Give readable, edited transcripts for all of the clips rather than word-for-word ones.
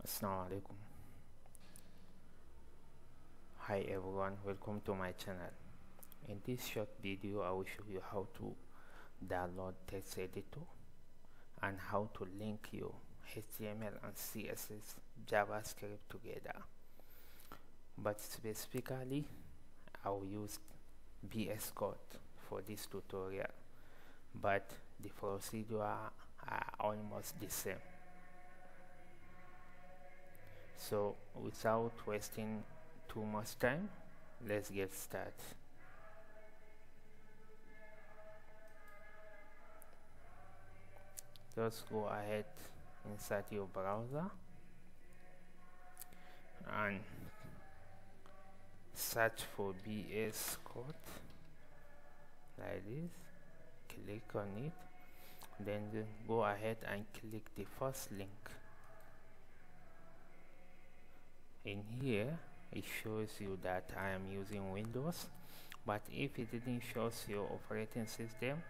Assalamu alaikum. Hi everyone, welcome to my channel. In this short video I will show you how to download text editor and how to link your HTML and CSS JavaScript together, but specifically I will use VS Code for this tutorial, but the procedure are almost the same. So without wasting too much time, let's get started. Just go ahead inside your browser and search for VS Code like this, click on it, then go ahead and click the first link. In here it shows you that I am using Windows, but if it didn't show your operating system,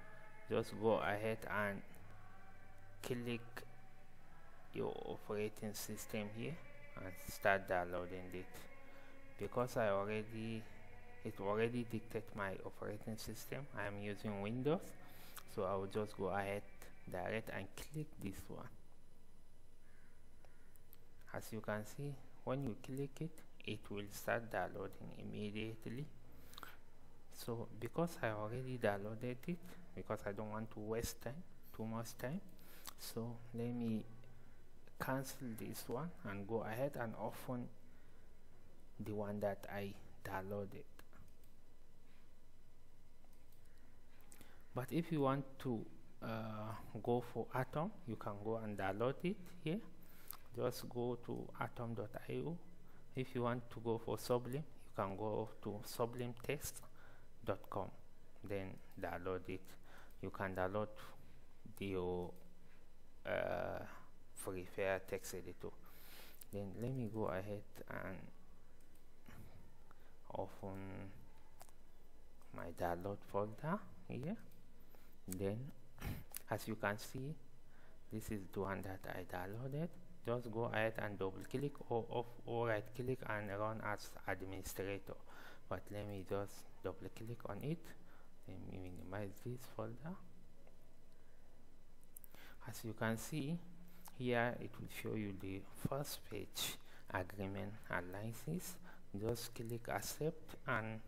just go ahead and click your operating system here and start downloading it. Because it already detected my operating system, I am using Windows, so I will just go ahead direct and click this one. As you can see, when you click it, it will start downloading immediately. So because I already downloaded it, because I don't want to waste too much time, so let me cancel this one and go ahead and open the one that I downloaded. But if you want to go for Atom, you can go and download it here. Just go to atom.io. If you want to go for Sublime, you can go to sublimetext.com, then download it. You can download your preferred text editor. Then let me go ahead and open my download folder here. Then as you can see, this is the one that I downloaded. Just go ahead and double click or right click and run as administrator, but let me just double click on it. Let me minimize this folder. As you can see here, it will show you the first page, agreement and license. Just click accept and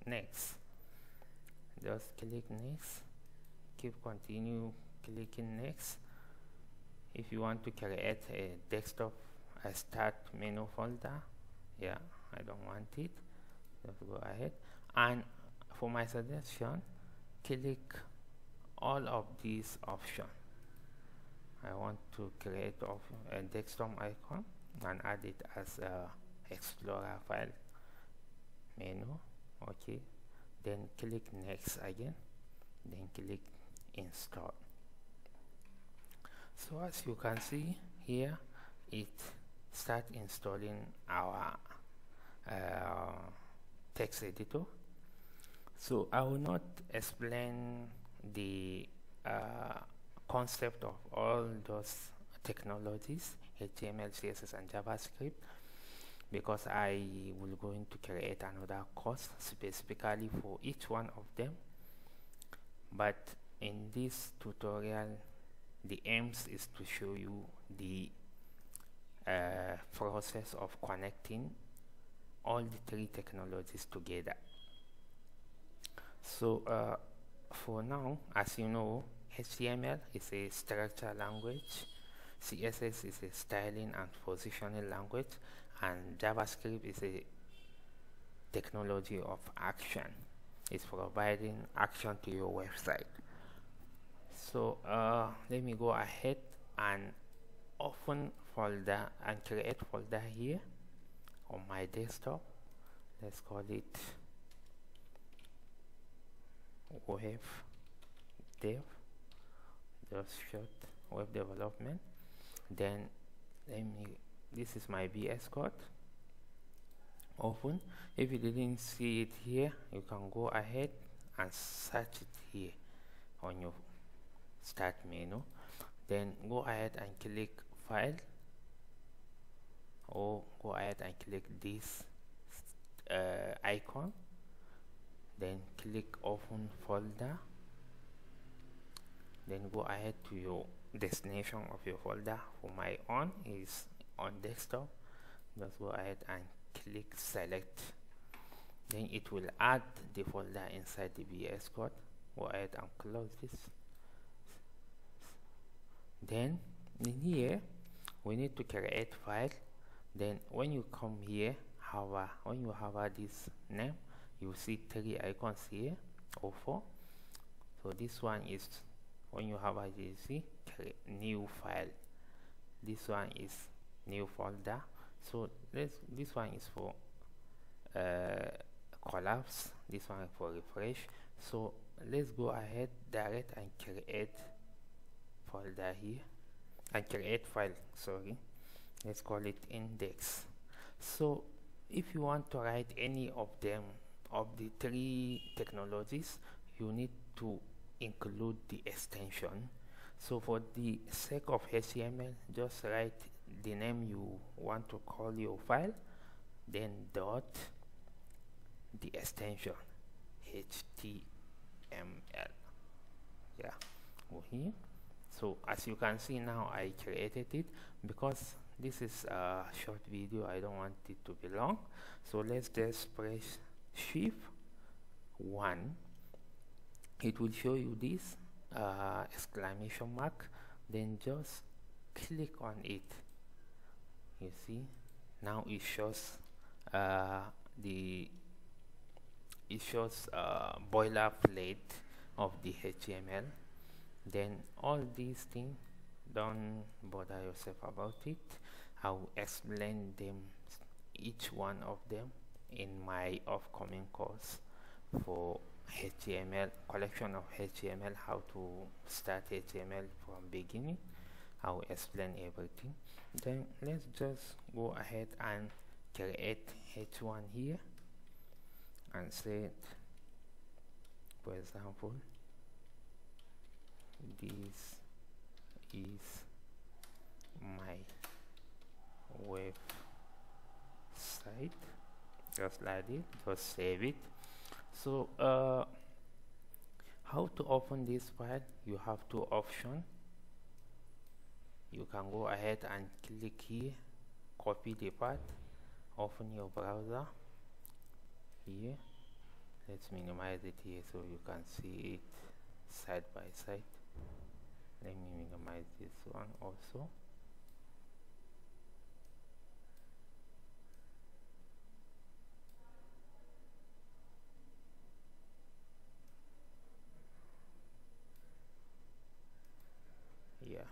next. Just click next, keep continue clicking next. If you want to create a desktop start menu folder, yeah, I don't want it, just go ahead. And for my suggestion, click all of these options. I want to create a desktop icon and add it as a Explorer file menu. Okay, then click next again, then click install. So as you can see here, it start installing our text editor. So I will not explain the concept of all those technologies, HTML, CSS and JavaScript, because I will going to create another course specifically for each one of them. But in this tutorial, the aims is to show you the process of connecting all the three technologies together. So for now, as you know, HTML is a structured language, CSS is a styling and positioning language, and JavaScript is a technology of action. It's providing action to your website. So let me go ahead and open folder and create folder here on my desktop. Let's call it web dev, just short web development. Then this is my VS Code. Open. If you didn't see it here, you can go ahead and search it here on your start menu. Then go ahead and click file, or go ahead and click this icon, then click open folder, then go ahead to your destination of your folder. For my own is on desktop. Just go ahead and click select, then it will add the folder inside the VS Code. Go ahead and close this. Then in here we need to create file. Then when you come here, when you hover this name, you see 3 icons here, or 4. So this one is, when you hover, you see new file. This one is new folder. So this one is for collapse, this one for refresh. So let's go ahead direct and create folder here, and create file, sorry, let's call it index. So if you want to write any of them, of the 3 technologies, you need to include the extension. So for the sake of HTML, just write the name you want to call your file, then dot the extension HTML. Yeah, over here. So as you can see now, I created it. Because this is a short video, I don't want it to be long, so let's just press Shift 1. It will show you this exclamation mark, then just click on it. You see now it shows boilerplate of the HTML. Then all these things, don't bother yourself about it. I'll explain them, each one of them, in my upcoming course for HTML, collection of HTML, how to start HTML from beginning. I'll explain everything. Then let's just go ahead and create H1 here and say, for example, this is my website, just like this. Just save it. So how to open this file? You have 2 options. You can go ahead and click here, copy the path, open your browser here. Let's minimize it here so you can see it side by side. Let me minimize this one also. Yeah.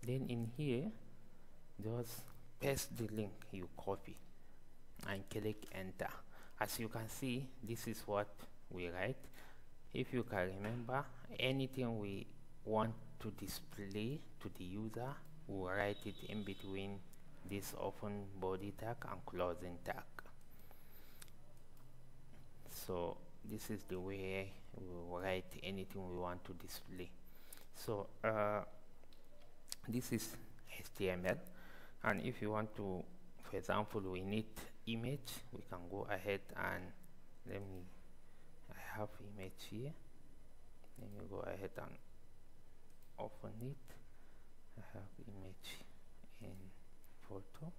Then in here, just paste the link you copy and click enter. As you can see, this is what we write. If you can remember, anything we want to display to the user, we'll write it in between this open body tag and closing tag. So this is the way we will write anything we want to display. So this is HTML, and if you want to, for example, we need image, we can go ahead and I have image here. Let me go ahead and open it. I have image in photo.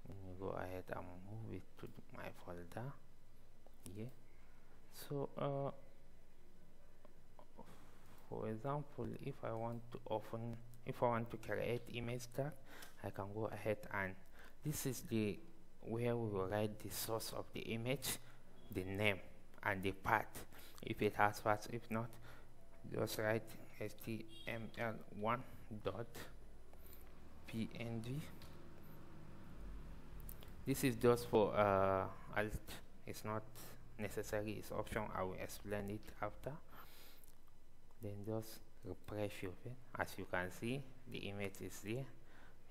Let me go ahead and move it to my folder here. So for example, if I want to create image tag, I can go ahead and this is the where we will write the source of the image, the name and the path, if it has path. If not, just write html1.png. This is just for alt. It's not necessary, it's option. I will explain it after. Then just refresh your page. As you can see, the image is there,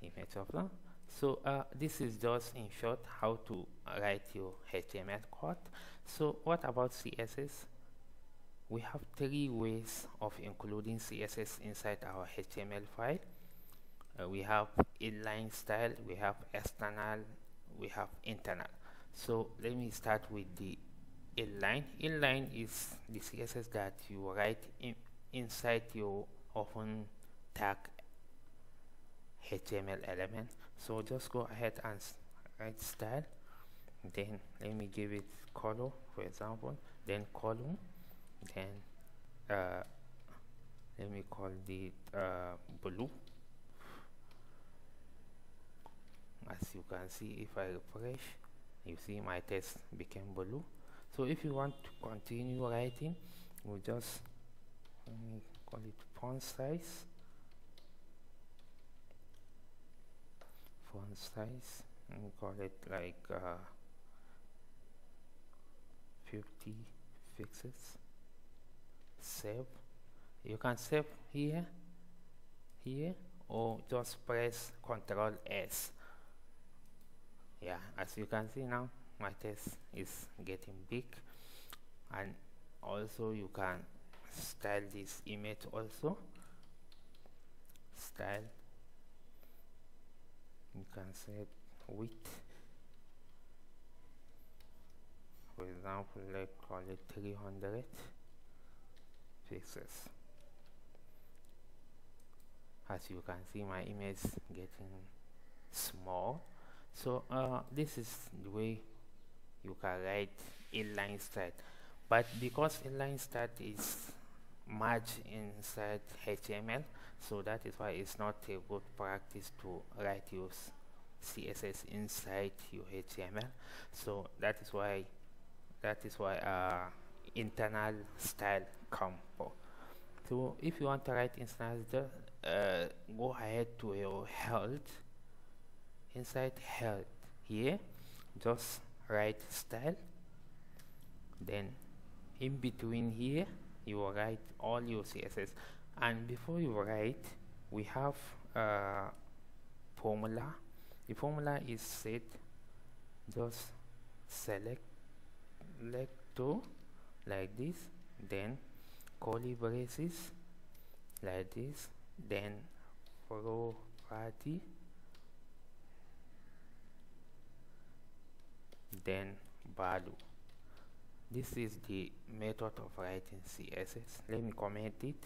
image of them. So this is just in short how to write your HTML code. So what about CSS? We have 3 ways of including CSS inside our HTML file. we have inline style, we have external, we have internal. So let me start with the inline. Inline is the CSS that you write inside your open tag HTML element. So just go ahead and write style, then let me give it color, for example, then column, then let me call it blue. As you can see, if I refresh, you see my text became blue. So if you want to continue writing, we'll just, let me call it font size, let me call it like 50 pixels. Save. You can save here, or just press Ctrl S. Yeah, as you can see now, my text is getting big. And also you can style this image also. Style, you can set width, for example, let's call it 300 pixels. As you can see, my image is getting small. So this is the way you can write inline style, but because inline style is merged inside HTML, so that is why it's not a good practice to write your CSS inside your HTML. So that is why internal style come for. So if you want to write internal style, go ahead to your health. Inside health here, just write style, then in between here you will write all your CSS. And before you write, we have formula. The formula is set, just select to like this, then curly braces like this, then property, then value. This is the method of writing CSS. Let me comment it.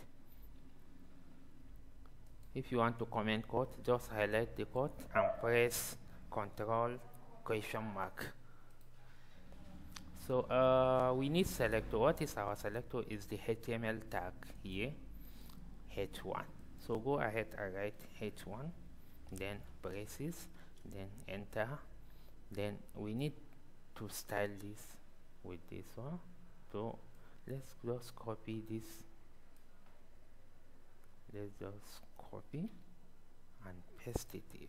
If you want to comment code, just highlight the code and press Ctrl ? So we need selector. What is our selector? Is the HTML tag here, h1. So go ahead and write h1, then braces, then enter. Then we need to style this with this one. So let's just copy this. Let's just copy and paste it here.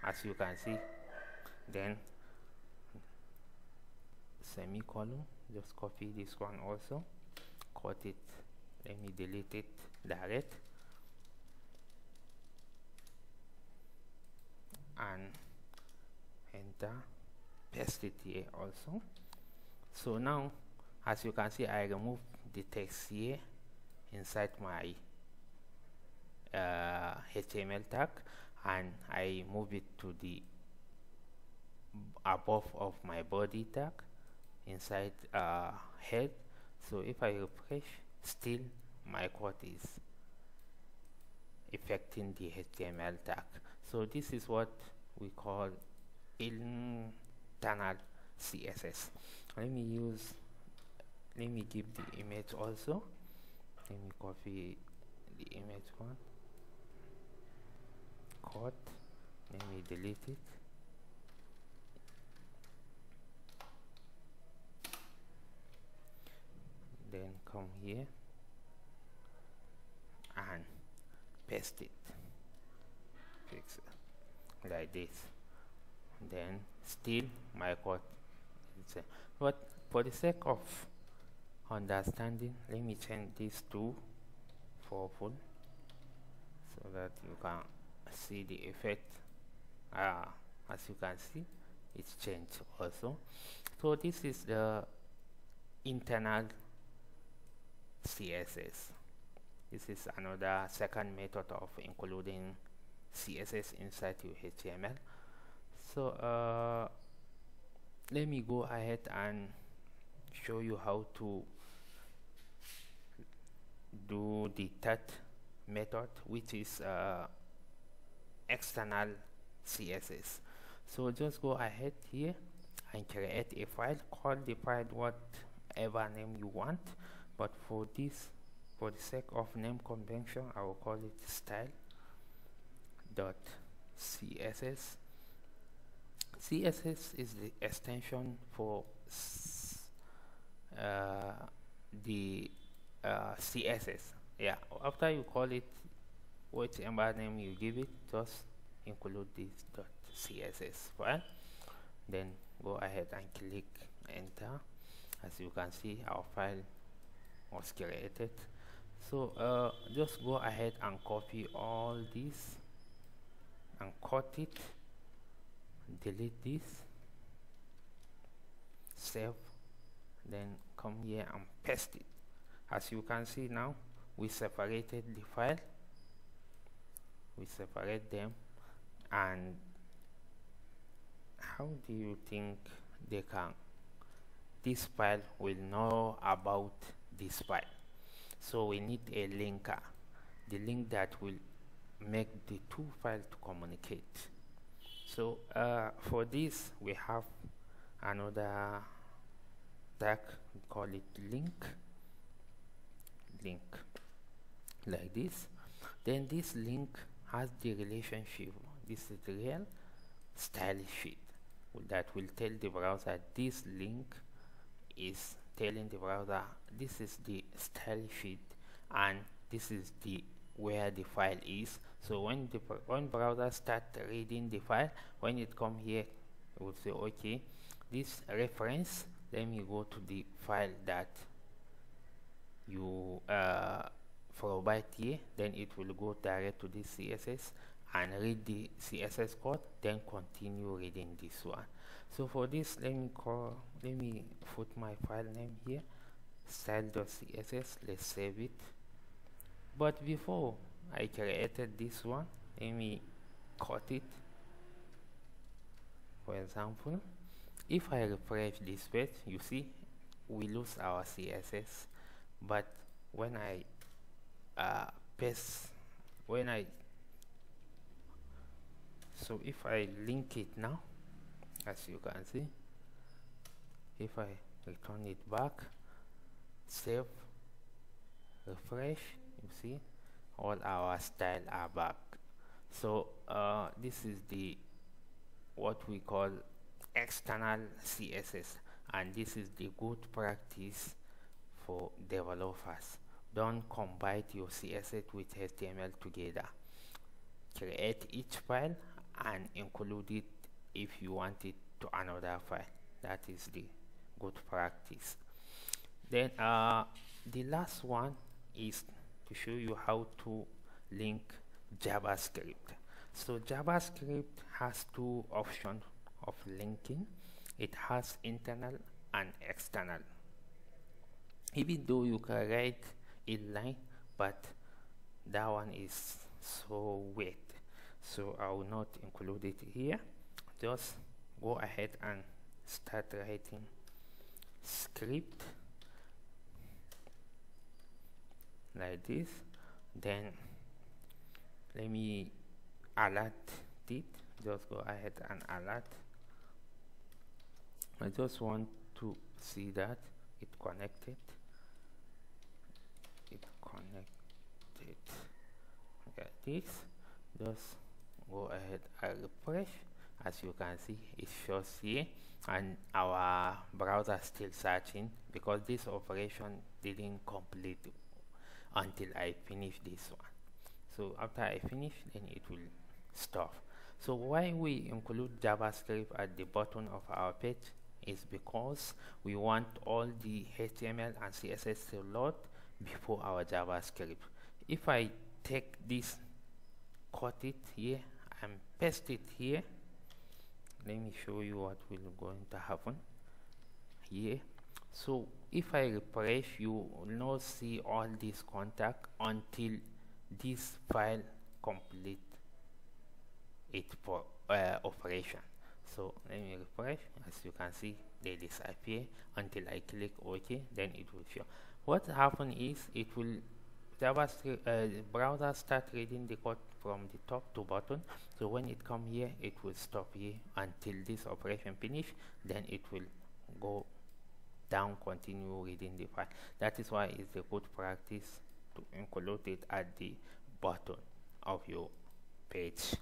As you can see, then semicolon, just copy this one also, cut it, let me delete it direct, and enter, paste it here also. So now, as you can see, I remove the text here inside my HTML tag, and I move it to the above of my body tag inside head. So if I refresh, still my code is affecting the HTML tag. So this is what we call internal CSS. Let me give the image also. Let me copy the image one, code, let me delete it. Then come here and paste it, fix it like this. Then still my code is the same. But for the sake of understanding, let me change this to purple so that you can see the effect. As you can see, it's changed also. So this is the internal CSS. This is another second method of including CSS inside your HTML. So let me go ahead and show you how to do the third method, which is external CSS. So just go ahead here and create a file. Call the file whatever name you want, but for this, for the sake of name convention, I will call it style.css. CSS is the extension for the CSS. Yeah, after you call it whichever name you give it, just include this .css file, then go ahead and click enter. As you can see, our file was created. So just go ahead and copy all this and cut it, delete this, save, then come here and paste it. As you can see now, we separated the file, we separate them, and how do you think this file will know about this file? So we need a linker, the link that will make the two files to communicate. So for this, we have another tag, we call it link like this. Then this link has the relationship. This is the real style sheet that will tell the browser this link is telling the browser this is the style sheet and this is the where the file is. So when browser start reading the file, when it come here, it will say, okay, this reference, let me go to the file that you provide here. Then it will go direct to this CSS and read the CSS code, then continue reading this one. So for this, let me put my file name here, style.css. Let's save it. But before I created this one, let me cut it. For example, if I refresh this page, you see we lose our CSS. But when I so if I link it now, as you can see, if I return it back, save, refresh, you see all our style are back. So this is the what we call external CSS, and this is the good practice for developers. Don't combine your CSS with HTML together. Create each file and include it if you want it to another file. That is the good practice. Then the last one is to show you how to link JavaScript. So JavaScript has two options of linking. It has internal and external. Even though you can write inline, but that one is so weird, so I will not include it here. Just go ahead and start writing script like this. Then let me alert it. Just go ahead and alert. I just want to see that it connected. Okay, this. Just go ahead and refresh. As you can see, it shows here, and our browser still searching because this operation didn't complete until I finish this one. So after I finish, then it will stop. So why we include JavaScript at the bottom of our page is because we want all the HTML and CSS to load before our JavaScript. If I take this, cut it here and paste it here, let me show you what will going to happen here. So if I refresh, you will not see all this contact until this file complete its operation. So let me refresh. As you can see, they disappear until I click OK, then it will show. What happens is it will JavaScript browser start reading the code from the top to bottom. So when it come here, it will stop here until this operation finish, then it will go down, continue reading the file. That is why it's a good practice to include it at the bottom of your page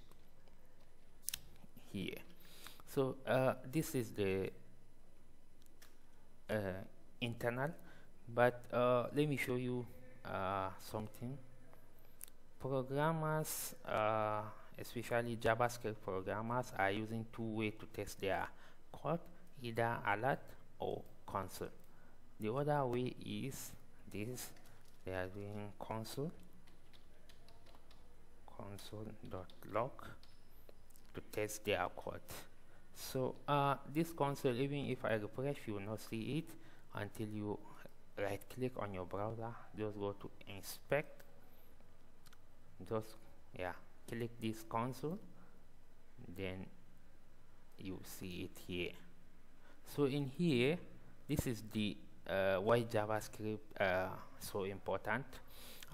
here. So this is the internal, but let me show you something. Programmers, especially JavaScript programmers, are using two ways to test their code, either alert or console. The other way is this: they are doing console.log to test their code. So this console, even if I refresh, you will not see it until you right click on your browser. Just go to inspect, just click this console, then you see it here. So in here, this is the why JavaScript so important,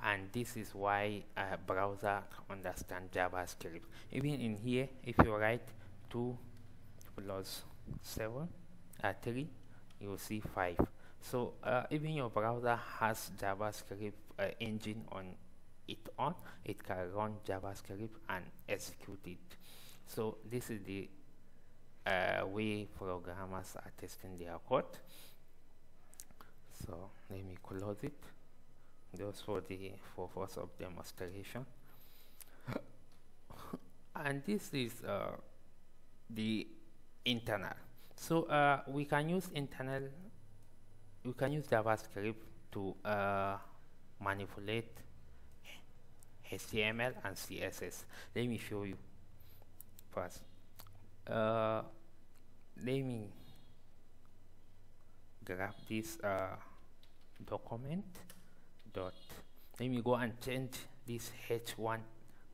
and this is why browser understand JavaScript. Even in here, if you write 2 plus 7 3, you will see 5. So even your browser has JavaScript engine on it can run JavaScript and execute it. So this is the way programmers are testing their code. So let me close it just for the purpose of demonstration. And this is the internal. So we can use JavaScript to manipulate HTML and CSS. Let me show you first. Let me grab this document dot. Let me go and change this h1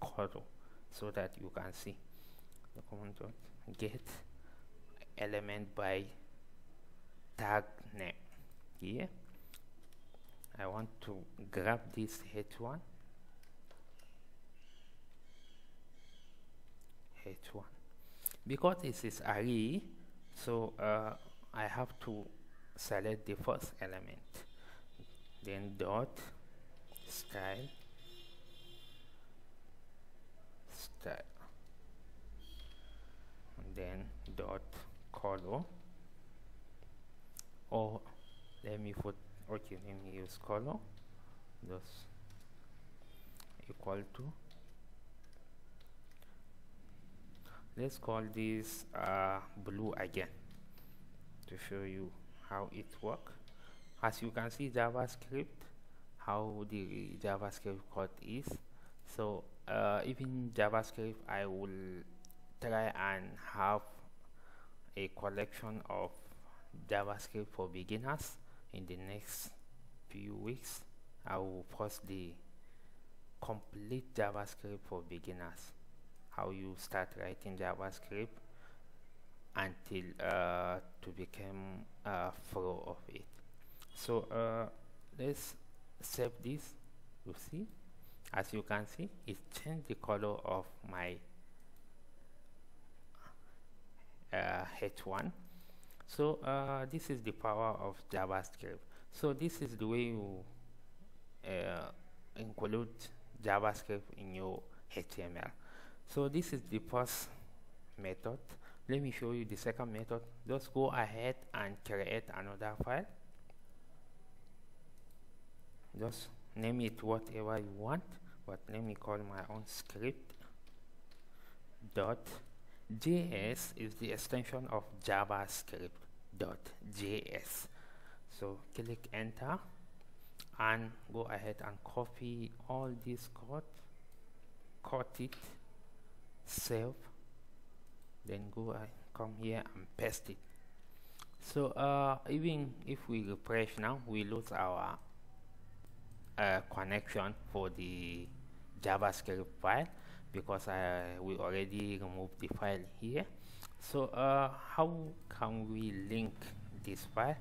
color so that you can see. Document dot get element by tag name. Here I want to grab this h1 because this is array, so I have to select the first element, then dot style, and then dot color, or let me put, okay, let me use color, just equal to, let's call this blue again to show you how it works. As you can see, JavaScript, how the JavaScript code is. So even JavaScript, I will try and have a collection of JavaScript for beginners. In the next few weeks, I will post the complete JavaScript for beginners, how you start writing JavaScript until to become pro of it. So let's save this. You see, as you can see, it changed the color of my h1. So this is the power of JavaScript. So this is the way you include JavaScript in your HTML. So this is the first method. Let me show you the second method. Just go ahead and create another file. Just name it whatever you want, but let me call my own script dot JS is the extension of JavaScript dot JS. So click enter and go ahead and copy all this code, cut it, save, then go and come here and paste it. So even if we refresh now, we lose our connection for the JavaScript file because we already removed the file here. So how can we link this file?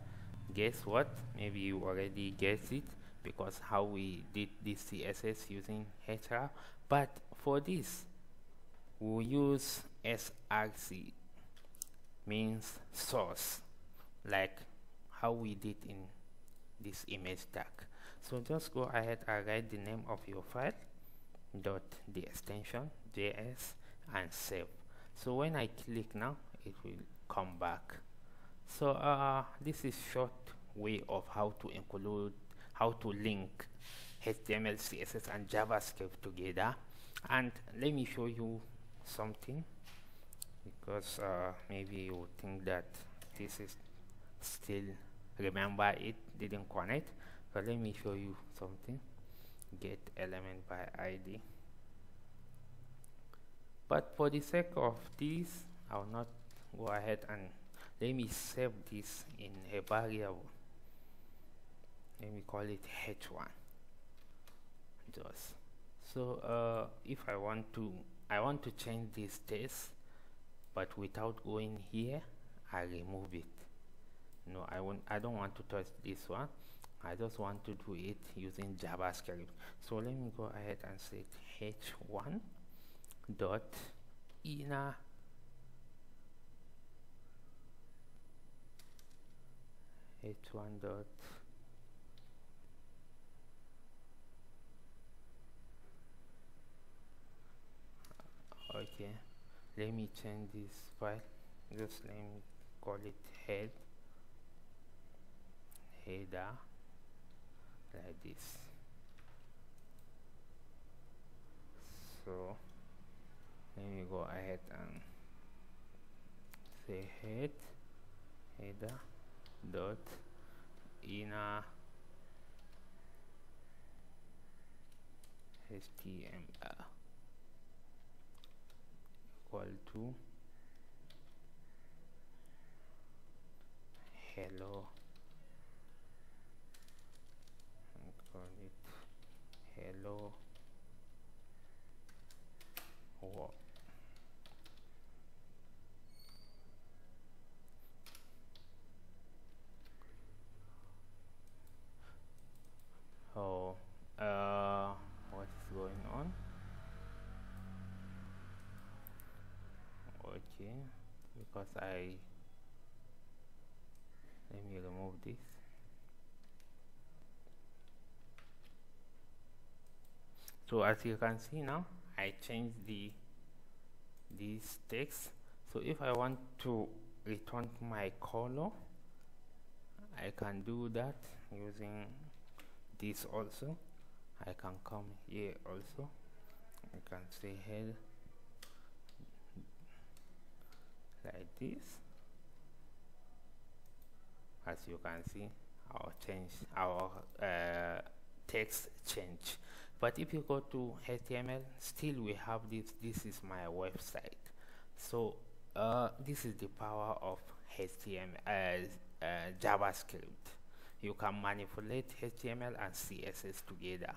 Guess what? Maybe you already guessed it, because how we did this CSS using href. But for this, we'll use src, means source, like how we did in this image tag. So just go ahead and write the name of your file, dot the extension js, and save. So when I click now, it will come back. So this is short way of how to link HTML, CSS, and JavaScript together. And let me show you something, because maybe you think that this is still, remember, it didn't connect. So let me show you something. Get element by ID. But for the sake of this, I will not go ahead, and let me save this in a variable. Let me call it h1. Just so if I want to change this text, but without going here, I remove it. No, I don't want to touch this one. I just want to do it using JavaScript. So let me go ahead and say h1 dot inner h1 dot okay, let me change this file. Just let me call it header, like this. So let me go ahead and say header dot inner HTML equal to hello, and call it hello world. Oh, what is going on? Okay, because let me remove this. So as you can see now, I changed this text. So if I want to return my color, I can do that using this also. I can come here also. I can say head like this. As you can see, our text change. But if you go to HTML, still we have this is my website. So this is the power of HTML, JavaScript. You can manipulate HTML and CSS together.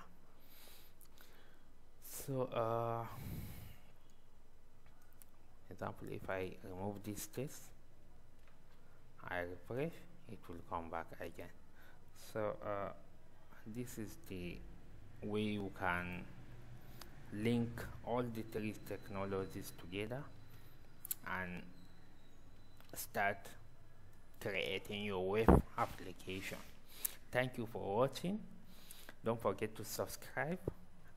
So example, if I remove this text, I refresh, it will come back again. So this is the way you can link all the three technologies together and start creating your web application. Thank you for watching. Don't forget to subscribe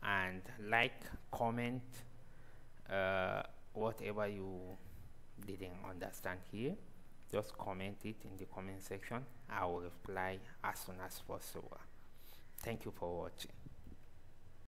and like, comment whatever you didn't understand here. Just comment it in the comment section. I will reply as soon as possible. Thank you for watching.